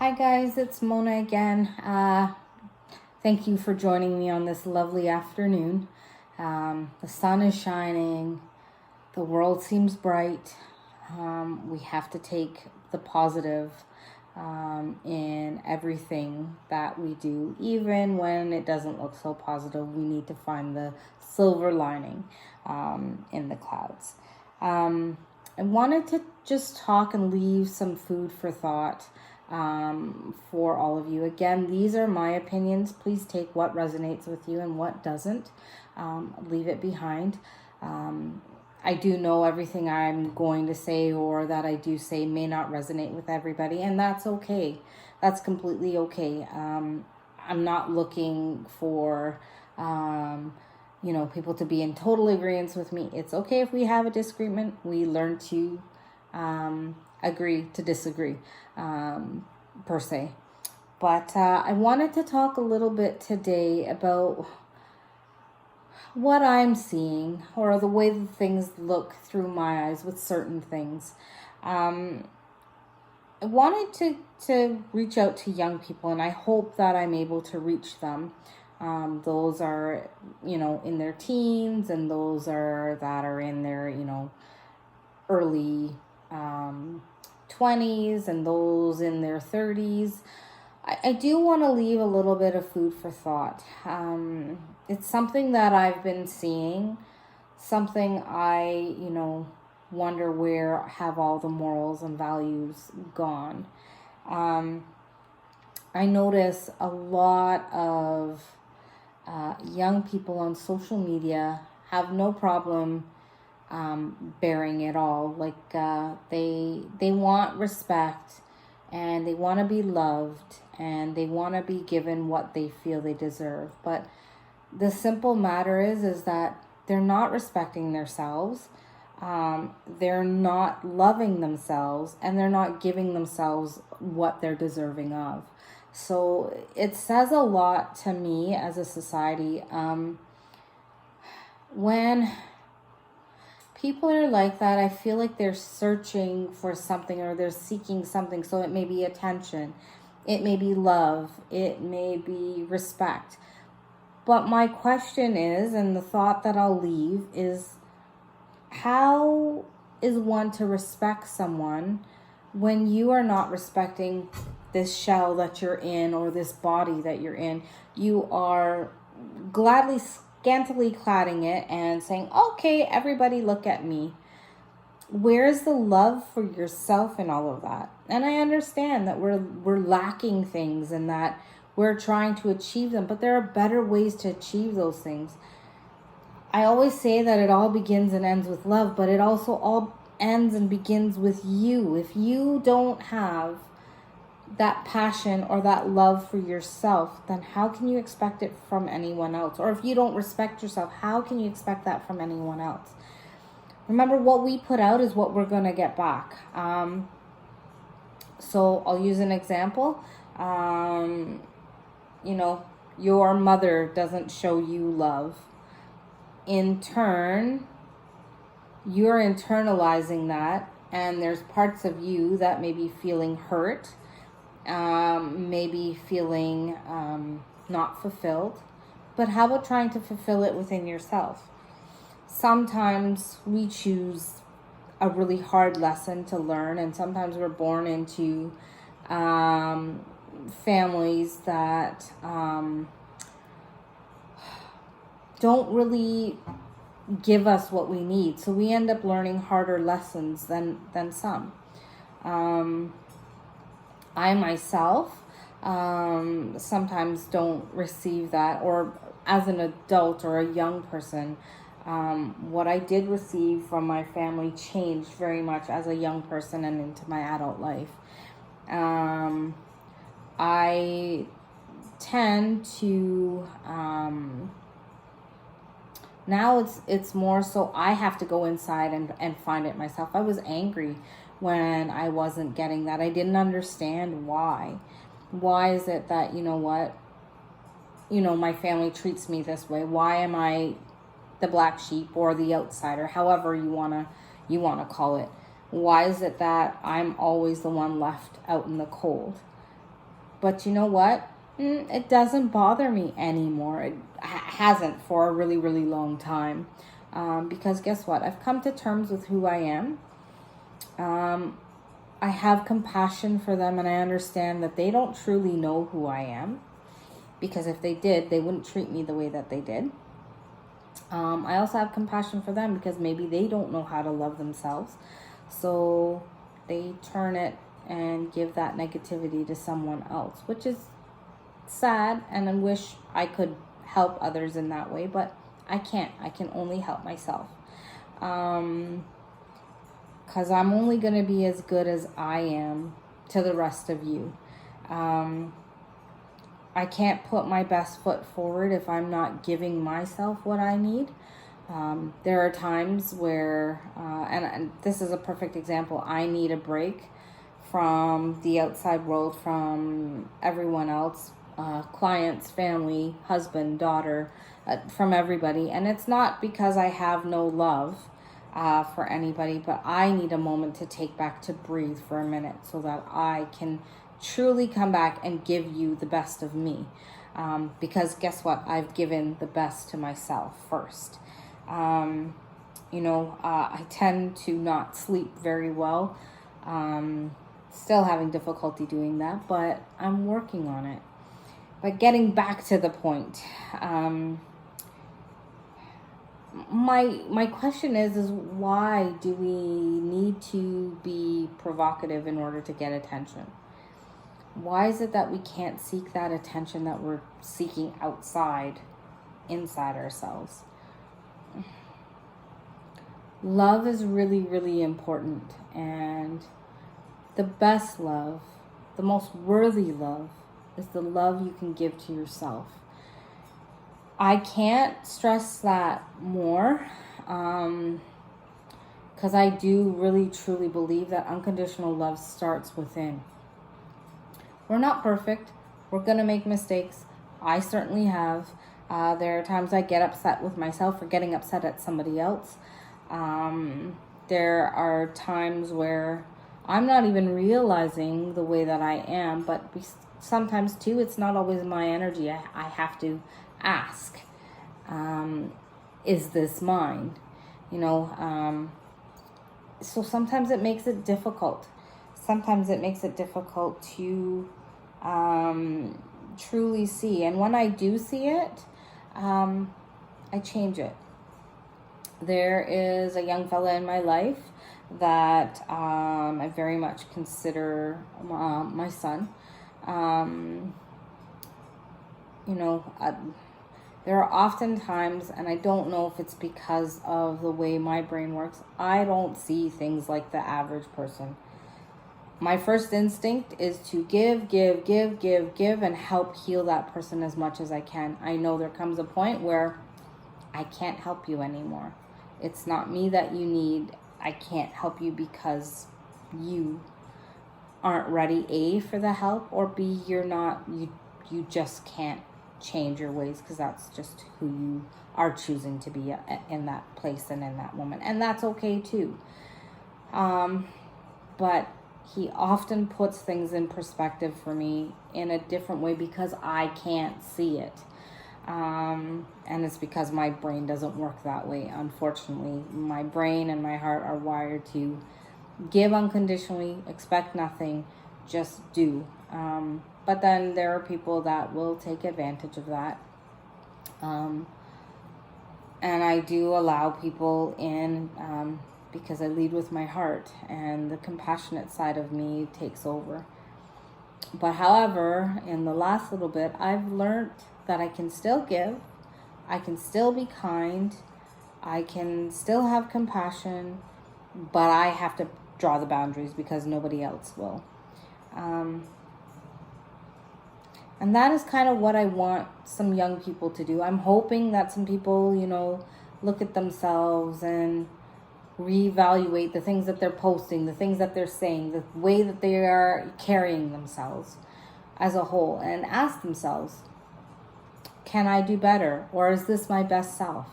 Hi guys, it's Mona again. Thank you for joining me on this lovely afternoon. The sun is shining, the world seems bright. We have to take the positive in everything that we do. Even when it doesn't look so positive, we need to find the silver lining in the clouds. I wanted to just talk and leave some food for thought for all of you. Again, these are my opinions. Please take what resonates with you and what doesn't. Leave it behind. I do know everything I'm going to say or that I do say may not resonate with everybody, and that's okay. That's completely okay. I'm not looking for people to be in total agreement with me. It's okay if we have a disagreement. We learn to agree to disagree, per se. But I wanted to talk a little bit today about what I'm seeing or the way that things look through my eyes with certain things. I wanted to reach out to young people, and I hope that I'm able to reach them. Those are, in their teens, and those are that are in their, early 20s, and those in their 30s. I do want to leave a little bit of food for thought. It's something that I've been seeing, something I, wonder where have all the morals and values gone. I notice a lot of young people on social media have no problem bearing it all. Like they want respect, and they want to be loved, and they want to be given what they feel they deserve. But the simple matter is that they're not respecting themselves. They're not loving themselves, and they're not giving themselves what they're deserving of. So it says a lot to me as a society when people are like that. I feel like they're searching for something, or they're seeking something. So it may be attention, it may be love, it may be respect. But my question is, and the thought that I'll leave is, how is one to respect someone when you are not respecting this shell that you're in, or this body that you're in? You are gladly, scantily cladding it and saying, okay, everybody look at me. Where's the love for yourself in all of that? And I understand that we're lacking things, and that we're trying to achieve them, but there are better ways to achieve those things. I always say that it all begins and ends with love, but it also all ends and begins with you. If you don't have that passion or that love for yourself, then how can you expect it from anyone else? Or if you don't respect yourself, how can you expect that from anyone else? Remember, what we put out is what we're going to get back. So I'll use an example. Your mother doesn't show you love. In turn, you're internalizing that, and there's parts of you that may be feeling hurt, maybe feeling not fulfilled. But how about trying to fulfill it within yourself? Sometimes we choose a really hard lesson to learn, and sometimes we're born into families that don't really give us what we need. So we end up learning harder lessons than some. I myself sometimes don't receive that, or as an adult or a young person, what I did receive from my family changed very much as a young person and into my adult life. I tend to now it's more so I have to go inside and find it myself. I was angry when I wasn't getting that. I didn't understand why. Why is it that, my family treats me this way? Why am I the black sheep or the outsider, however you wanna call it? Why is it that I'm always the one left out in the cold? But you know what? It doesn't bother me anymore. It hasn't for a really, really long time. Because guess what? I've come to terms with who I am. I have compassion for them, and I understand that they don't truly know who I am. Because if they did, they wouldn't treat me the way that they did. I also have compassion for them because maybe they don't know how to love themselves. So they turn it and give that negativity to someone else, which is sad, and I wish I could help others in that way, but I can't. I can only help myself. Because I'm only going to be as good as I am to the rest of you. I can't put my best foot forward if I'm not giving myself what I need. There are times where, and this is a perfect example, I need a break from the outside world, from everyone else, clients, family, husband, daughter, from everybody. And it's not because I have no love for anybody, but I need a moment to take back to breathe for a minute so that I can truly come back and give you the best of me. Because guess what? I've given the best to myself first. I tend to not sleep very well. Still having difficulty doing that, but I'm working on it. But getting back to the point, my question is why do we need to be provocative in order to get attention? Why is it that we can't seek that attention that we're seeking inside ourselves? Love is really, really important. And the best love, the most worthy love, is the love you can give to yourself. I can't stress that more. Because I do really, truly believe that unconditional love starts within. We're not perfect. We're going to make mistakes. I certainly have. There are times I get upset with myself for getting upset at somebody else. There are times where I'm not even realizing the way that I am, but sometimes too, it's not always my energy. I have to ask, is this mine? So sometimes it makes it difficult. Sometimes it makes it difficult to truly see. And when I do see it, I change it. There is a young fella in my life that I very much consider my son. There are often times, and I don't know if it's because of the way my brain works, I don't see things like the average person. My first instinct is to give, and help heal that person as much as I can. I know there comes a point where I can't help you anymore. It's not me that you need. I can't help you because you aren't ready, A, for the help, or B, you just can't change your ways because that's just who you are choosing to be in that place and in that moment. And that's okay too. But he often puts things in perspective for me in a different way because I can't see it. And it's because my brain doesn't work that way. Unfortunately, my brain and my heart are wired to give unconditionally, expect nothing, just do. But then there are people that will take advantage of that. And I do allow people in because I lead with my heart and the compassionate side of me takes over. But however, in the last little bit, I've learned that I can still give, I can still be kind, I can still have compassion, but I have to draw the boundaries because nobody else will. And that is kind of what I want some young people to do. I'm hoping that some people, look at themselves and reevaluate the things that they're posting, the things that they're saying, the way that they are carrying themselves as a whole, and ask themselves, can I do better? Or is this my best self?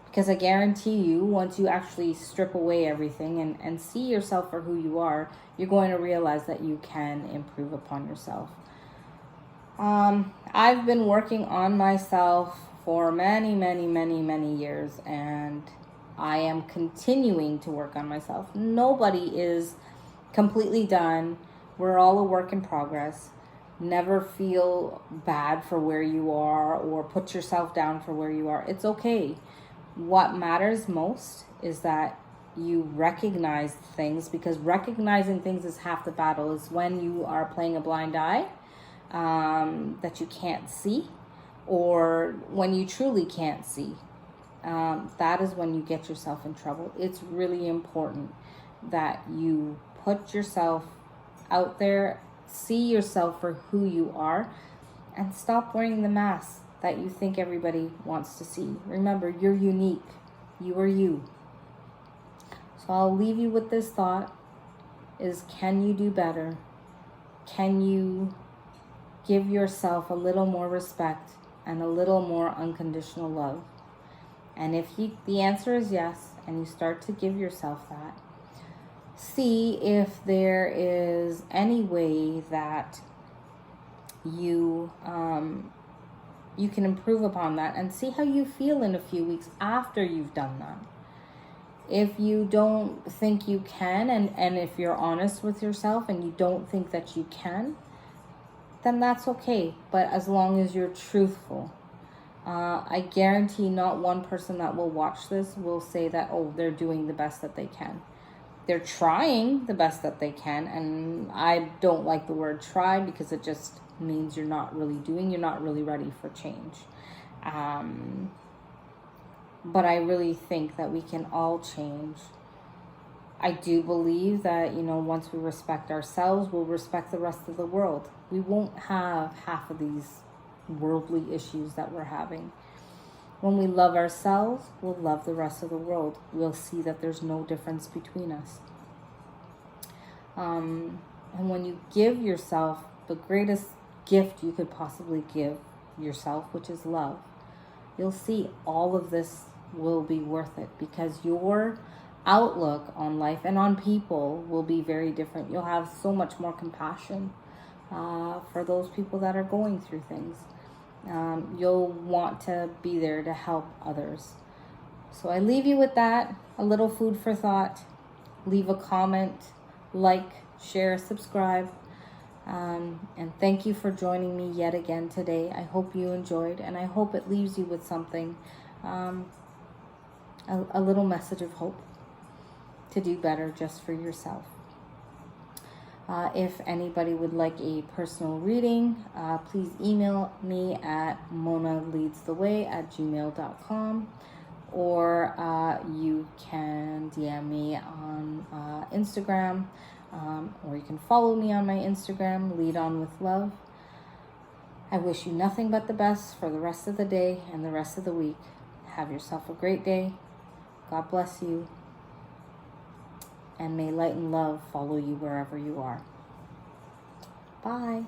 Because I guarantee you, once you actually strip away everything and see yourself for who you are, you're going to realize that you can improve upon yourself. I've been working on myself for many, many, many, many years, and I am continuing to work on myself. Nobody is completely done. We're all a work in progress. Never feel bad for where you are or put yourself down for where you are. It's okay. What matters most is that you recognize things, because recognizing things is half the battle. Is when you are playing a blind eye, that you can't see, or when you truly can't see. That is when you get yourself in trouble. It's really important that you put yourself out there, see yourself for who you are, and stop wearing the mask that you think everybody wants to see. Remember, you're unique. You are you. So I'll leave you with this thought is, can you do better? Can you give yourself a little more respect and a little more unconditional love? And if the answer is yes, and you start to give yourself that, see if there is any way that you can improve upon that, and see how you feel in a few weeks after you've done that. If you don't think you can, and if you're honest with yourself and you don't think that you can, then that's okay. But as long as you're truthful, I guarantee not one person that will watch this will say that, oh, they're doing the best that they can. They're trying the best that they can, and I don't like the word try, because it just means you're not really ready for change. But I really think that we can all change. I do believe that, once we respect ourselves, we'll respect the rest of the world. We won't have half of these worldly issues that we're having. When we love ourselves, we'll love the rest of the world. We'll see that there's no difference between us. And when you give yourself the greatest gift you could possibly give yourself, which is love, you'll see all of this will be worth it, because your outlook on life and on people will be very different. You'll have so much more compassion for those people that are going through things. You'll want to be there to help others. So I leave you with that, a little food for thought. Leave a comment, like, share, subscribe. And thank you for joining me yet again today. I hope you enjoyed, and I hope it leaves you with something, a little message of hope to do better just for yourself. If anybody would like a personal reading, please email me at monaleadstheway@gmail.com, or you can DM me on Instagram, or you can follow me on my Instagram, Lead On With Love. I wish you nothing but the best for the rest of the day and the rest of the week. Have yourself a great day. God bless you. And may light and love follow you wherever you are. Bye.